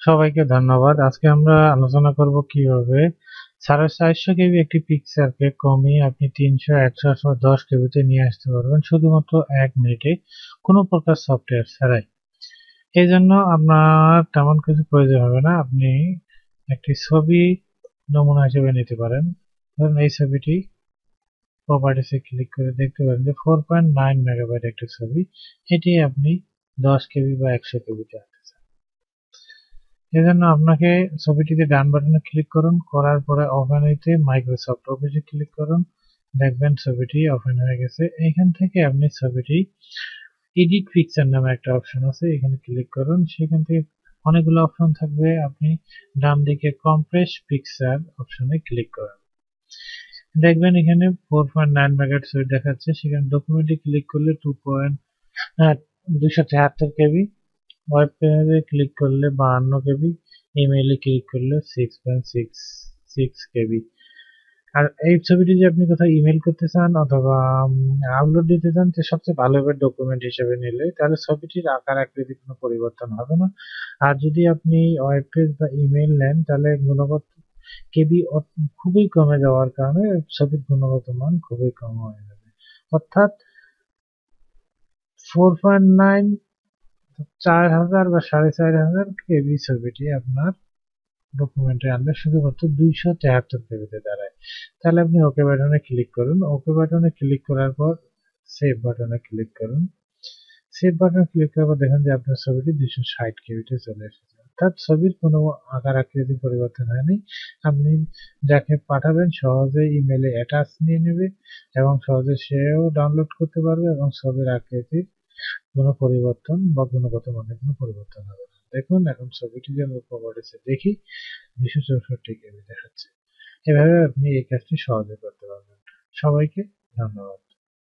সবাইকে ধন্যবাদ। আজকে আমরা আলোচনা করব কিভাবে 450 কেবি একটি পিকচারকে কমিয়ে আপনি 300, 100 অথবা 10 কেবিতে নিয়ে আসতে পারবেন শুধুমাত্র 1 মিনিটে, কোনো প্রকার সফটওয়্যার ছাড়াই। এই জন্য আপনার তেমন কিছু প্রয়োজন হবে না। আপনি একটি ছবি নমুনা হিসেবে নিতে পারেন। ধরুন এই ছবিটি, প্রপার্টিসে ক্লিক করে দেখতে পারেন যে 4.9 মেগাবাইট একটি ছবি। এটি আপনি 10 কেবি বা 100 কেবিতে আনতে চান। এজন্য আপনাকে ছবিটিতে ডান বাটনে ক্লিক করুন, করার পরে ওপেন হইতে মাইক্রোসফট অফিসে ক্লিক করুন। দেখবেন ছবিটি ওপেন হয়ে গেছে। এইখান থেকে আপনি ছবিটি এডিট পিকচার নামে একটা অপশন আছে, এখানে ক্লিক করুন। সেখান থেকে অনেকগুলো অপশন থাকবে, আপনি ডান দিকে কম্প্রেস পিকচার অপশনে ক্লিক করুন। দেখবেন এখানে 4.9 মেগাবাইট ছবি দেখাচ্ছে। সেখানে ডকুমেন্টে ক্লিক করলে 273 কেবি, ওয়েব পেজে ক্লিক করলে 52 কেবি, ইমেইলে ক্লিক করলে 6.66 কেবি। আর এই ছবিটি যে আপনি কোথাও ইমেল করতে চান অথবা আপলোড দিতে চান, তো সবচেয়ে ভালো হবে ডকুমেন্ট হিসেবে নিলে, তাহলে ছবিটির আকার আকৃতি কোনো পরিবর্তন হবে না। আর যদি আপনি ওয়েব পেজ বা ইমেল নেন, তাহলে গুণগত কেবি খুবই কমে যাওয়ার কারণে ছবির গুণগত মান খুবই কম হয়ে যাবে। অর্থাৎ 4.9, 4000 বা 4500 কেবি ছবিটি আপনার ডকুমেন্টে আনলে শুধুমাত্র 273 কেবিতে দাঁড়ায়। তাহলে আপনি ওকে বাটনে ক্লিক করুন। ওকে বাটনে ক্লিক করার পর সেভ বাটনে ক্লিক করুন। সেভ বাটনে ক্লিক করার পর দেখেন যে আপনার ছবিটি 260 কেবিতে চলে এসেছে। অর্থাৎ ছবির কোনো আকার আকৃতি পরিবর্তন হয়নি। আপনি যাকে পাঠাবেন সহজে ইমেলে অ্যাটাচ নিয়ে নেবে এবং সহজে সেও ডাউনলোড করতে পারবে এবং ছবির আকৃতির কোনো পরিবর্তন বা গুণগত মানের কোনো পরিবর্তন হবে না। দেখুন এখন ছবিটি যে আমরা প্রপার্টিসে দেখি 264 কেবি দেখাচ্ছে। এভাবে আপনি এই কাজটি সহজে করতে পারবেন। সবাইকে ধন্যবাদ।